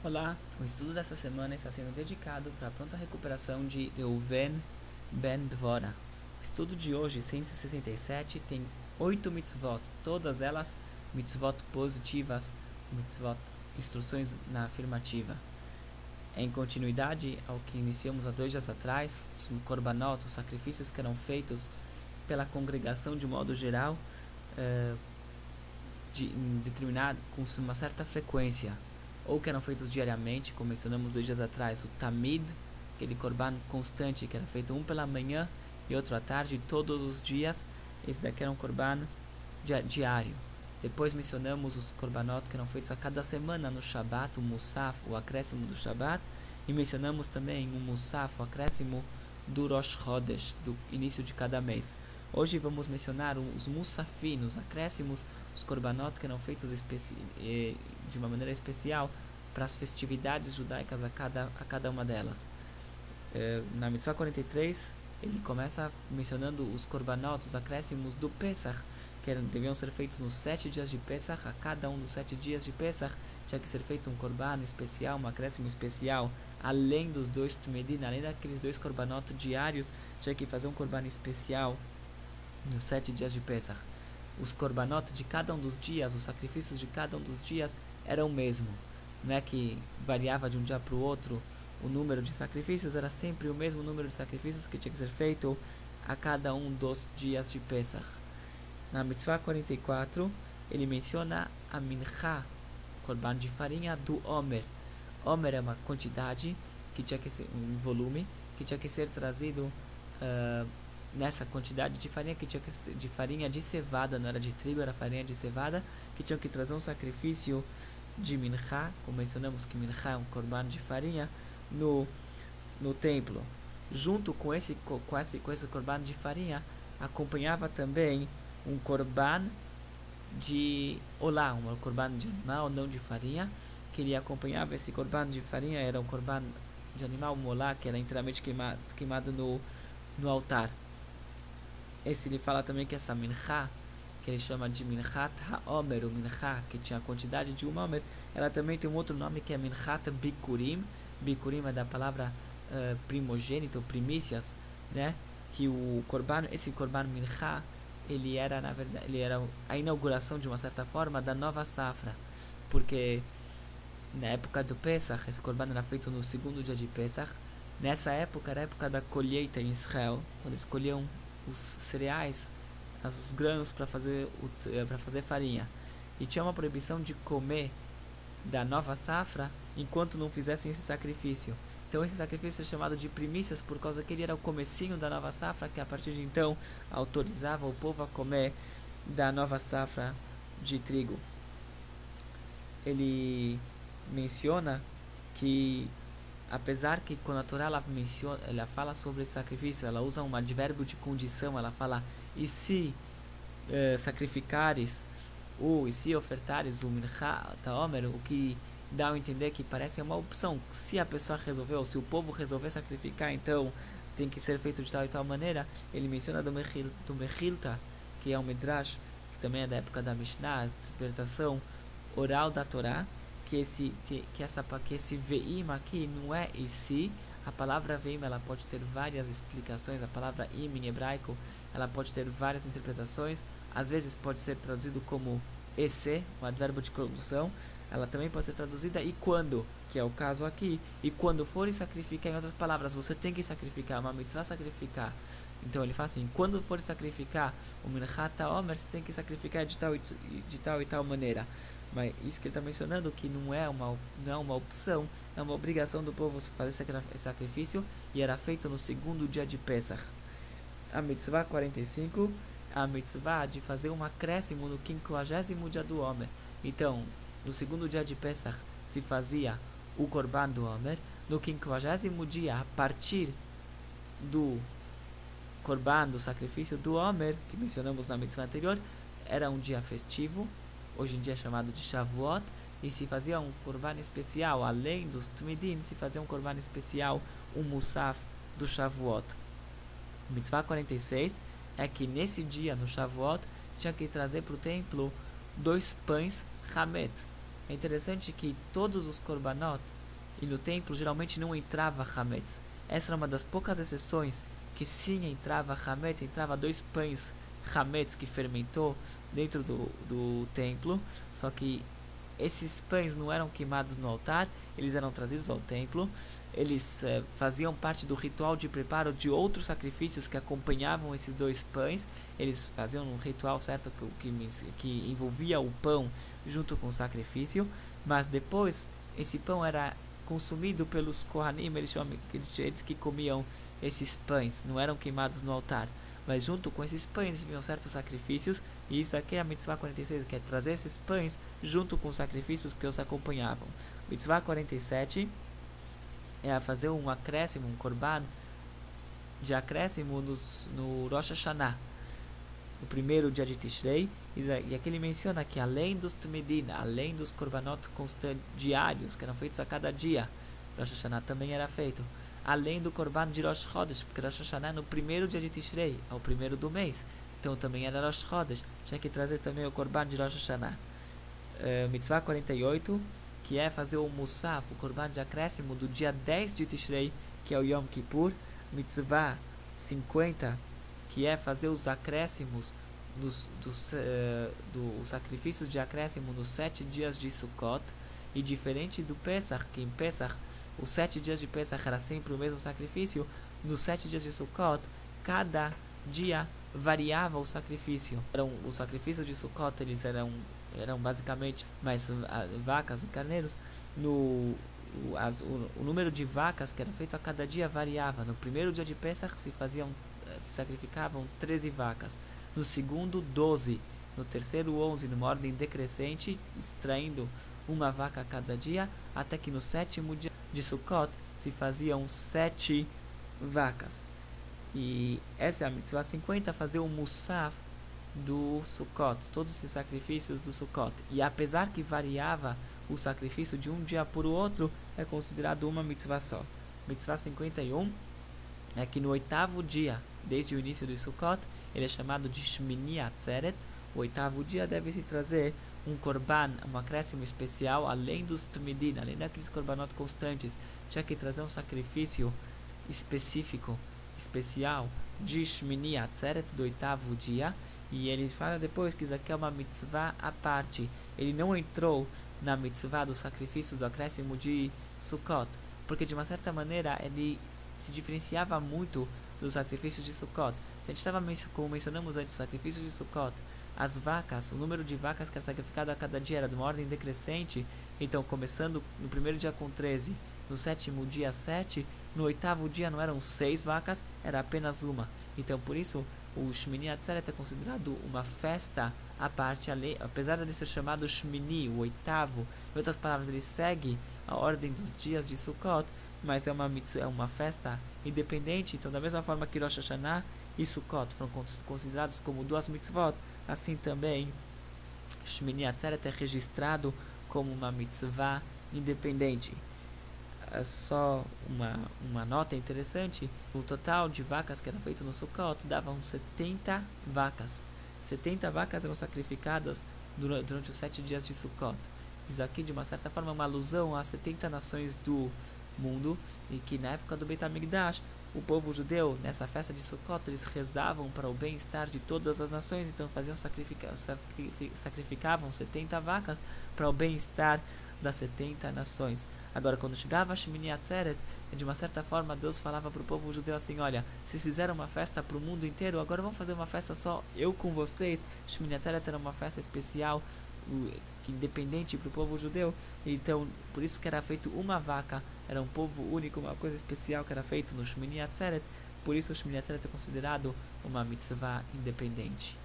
Olá, o estudo dessa semana está sendo dedicado para a pronta recuperação de Reuven Ben Dvora. O estudo de hoje, 167, tem 8 mitzvot, todas elas mitzvot positivas, mitzvot instruções na afirmativa. Em continuidade ao que iniciamos há 2 dias atrás, os korbanot, os sacrifícios que eram feitos pela congregação de modo geral, determinado com uma certa frequência, ou que eram feitos diariamente, como mencionamos 2 dias atrás, o tamid, aquele korban constante que era feito um pela manhã e outro à tarde, todos os dias. Esse daqui era um korban diário. Depois mencionamos os korbanot que eram feitos a cada semana no Shabat, o Musaf, o acréscimo do Shabat, e mencionamos também o Musaf, o acréscimo do Rosh Chodesh, do início de cada mês. Hoje vamos mencionar os Musafim, os acréscimos, os korbanot que eram feitos de uma maneira especial para as festividades judaicas a cada uma delas. Na Mitzvah 43, ele começa mencionando os korbanot, os acréscimos do Pesach, que deviam ser feitos nos 7 dias de Pesach. A cada um dos 7 dias de Pesach tinha que ser feito um korban especial, um acréscimo especial, além dos 2 tmedin, além daqueles 2 korbanot diários, tinha que fazer um korban especial nos 7 dias de Pesach. Os korbanot de cada um dos dias, os sacrifícios de cada um dos dias eram o mesmo. Não é que variava de um dia para o outro o número de sacrifícios, era sempre o mesmo número de sacrifícios que tinha que ser feito a cada um dos dias de Pesach. Na Mitzvah 44, ele menciona a mincha, korban de farinha do Omer. Omer é uma quantidade que tinha que ser um volume que tinha que ser trazido nessa quantidade de farinha, que tinha que ser de farinha de cevada, não era de trigo, era farinha de cevada, que tinham que trazer um sacrifício de mincha, como mencionamos que mincha é um korban de farinha no templo. Junto com esse korban de farinha acompanhava também um korban de olá, um korban de animal, não de farinha, que ele acompanhava. Esse korban de farinha era um korban de animal, um olá, que era inteiramente queimado no altar. Esse ele fala também que essa mincha, que ele chama de minchat ha-omer, ou mincha, que tinha a quantidade de um omer, ela também tem um outro nome que é minchat bikurim. Bikurim é da palavra primogênito, primícias, né? Que esse korban mincha, ele era, na verdade, ele era a inauguração, de uma certa forma, da nova safra, porque na época do Pesach, esse korban era feito no segundo dia de Pesach. Nessa época era a época da colheita em Israel, quando eles colhiam os cereais, os grãos para fazer farinha, e tinha uma proibição de comer da nova safra enquanto não fizessem esse sacrifício. Então esse sacrifício é chamado de primícias por causa que ele era o comecinho da nova safra, que a partir de então autorizava o povo a comer da nova safra de trigo. Ele menciona que, apesar que quando a Torá ela fala sobre esse sacrifício, ela usa um advérbio de condição, ela fala, e se sacrificares, ou e se ofertares o mincha ta'omer, o que dá a entender que parece uma opção. Se a pessoa resolveu, ou se o povo resolver sacrificar, então tem que ser feito de tal e tal maneira. Ele menciona do Mechilta, que é um midrash, que também é da época da Mishnah, a interpretação oral da Torá, que esse veim aqui não é e se. A palavra veim, ela pode ter várias explicações. A palavra im em hebraico, ela pode ter várias interpretações. Às vezes pode ser traduzido como esse, um advérbio de conjunção. Ela também pode ser traduzida e quando, que é o caso aqui. E quando fores sacrificar, em outras palavras, você tem que sacrificar, uma mitzvah sacrificar. Então ele fala assim, quando for sacrificar o minchat ha'omer, você tem que sacrificar de tal e tal maneira. Mas isso que ele está mencionando, que não é uma opção, é uma obrigação do povo fazer esse sacrifício, e era feito no segundo dia de Pesach. A mitzvah 45, a mitzvah de fazer um acréscimo no 50º dia do Omer. Então, no segundo dia de Pesach se fazia o korban do Omer. No 50º dia, a partir do korban, do sacrifício do Omer, que mencionamos na mitzvah anterior, era um dia festivo, hoje em dia é chamado de Shavuot, e se fazia um korban especial, além dos tmidin, se fazia um korban especial, um musaf do Shavuot. Mitzvah 46 é que nesse dia, no Shavuot, tinha que trazer para o templo 2 pães hametz. É interessante que todos os korbanot e no templo geralmente não entrava hametz. Essa era uma das poucas exceções que sim entrava hametz, entrava 2 pães hametz que fermentou dentro do templo, só que esses pães não eram queimados no altar, eles eram trazidos ao templo, eles faziam parte do ritual de preparo de outros sacrifícios que acompanhavam esses 2 pães, eles faziam um ritual certo que envolvia o pão junto com o sacrifício, mas depois esse pão era consumido pelos Kohanim, eles que comiam esses pães, não eram queimados no altar, mas junto com esses pães vinham certos sacrifícios, e isso aqui é a Mitzvah 46, que é trazer esses pães junto com os sacrifícios que os acompanhavam. Mitzvah 47 é a fazer um acréscimo, um korban de acréscimo no Rosh Hashanah, no primeiro dia de Tishrei, e aqui ele menciona que além dos Tumidin, além dos korbanot diários, que eram feitos a cada dia, Rosh Hashanah também era feito, além do korban de Rosh Chodesh, porque Rosh Hashanah é no primeiro dia de Tishrei, é o primeiro do mês, então também era Rosh Chodesh, tinha que trazer também o korban de Rosh Hashanah. Mitzvah 48, que é fazer o Musaf, o korban de acréscimo do dia 10 de Tishrei, que é o Yom Kippur. Mitzvah 50, que é fazer os acréscimos dos sacrifícios de acréscimo nos 7 dias de Sukkot, e diferente do Pesach, que em Pesach os 7 dias de Pesach era sempre o mesmo sacrifício, nos 7 dias de Sukkot cada dia variava o sacrifício. Os sacrifícios de Sukkot eles eram basicamente mais vacas e carneiros. O número de vacas que era feito a cada dia variava. No primeiro dia de Pesach se sacrificavam 13 vacas, no segundo 12, no terceiro 11, numa ordem decrescente, extraindo uma vaca a cada dia, até que no 7º dia de Sukkot se faziam 7 vacas. E essa é a Mitzvah 50, fazer o Musaf do Sukkot, todos esses sacrifícios do Sukkot. E apesar que variava o sacrifício de um dia para o outro, é considerado uma Mitzvah só. Mitzvah 51 é que no 8º dia, desde o início do Sukkot, ele é chamado de Shmini Atzeret. O 8º dia deve-se trazer um korban, um acréscimo especial, além dos tumidin, além daqueles korbanot constantes, tinha que trazer um sacrifício específico, especial, de Shmini Atzeret, do 8º dia, e ele fala depois que isso aqui é uma mitzvah à parte. Ele não entrou na mitzvah do sacrifício do acréscimo de Sukkot, porque de uma certa maneira ele se diferenciava muito dos sacrifícios de Sukkot. Se a gente estava, como mencionamos antes, os sacrifícios de Sukkot, as vacas, o número de vacas que era sacrificado a cada dia era de uma ordem decrescente, então começando no primeiro dia com 13, no 7º dia 7, no 8º dia não eram 6 vacas, era apenas uma. Então por isso o Shmini Atzeret é considerado uma festa à parte, apesar de ele ser chamado Shmini, o 8º, em outras palavras ele segue a ordem dos dias de Sukkot, mas é uma festa independente. Então da mesma forma que Rosh Hashanah e Sukkot foram considerados como 2 mitzvot, assim também Shmini Atzeret é registrado como uma mitzvah independente. É só uma nota interessante: o total de vacas que era feito no Sukkot davam 70 vacas. 70 vacas eram sacrificadas durante os 7 dias de Sukkot. Isso aqui de uma certa forma é uma alusão às 70 nações do mundo, e que na época do Beit HaMikdash o povo judeu, nessa festa de Sukkot, eles rezavam para o bem-estar de todas as nações, então sacrificavam 70 vacas para o bem-estar das 70 nações. Agora, quando chegava a Shmini Atzeret, de uma certa forma Deus falava para o povo judeu assim: olha, se fizeram uma festa para o mundo inteiro, agora vamos fazer uma festa só eu com vocês. Shmini Atzeret era uma festa especial, independente para o povo judeu, então por isso que era feito uma vaca, era um povo único, uma coisa especial que era feito no Shmini Atzeret. Por isso o Shmini Atzeret é considerado uma mitzvah independente.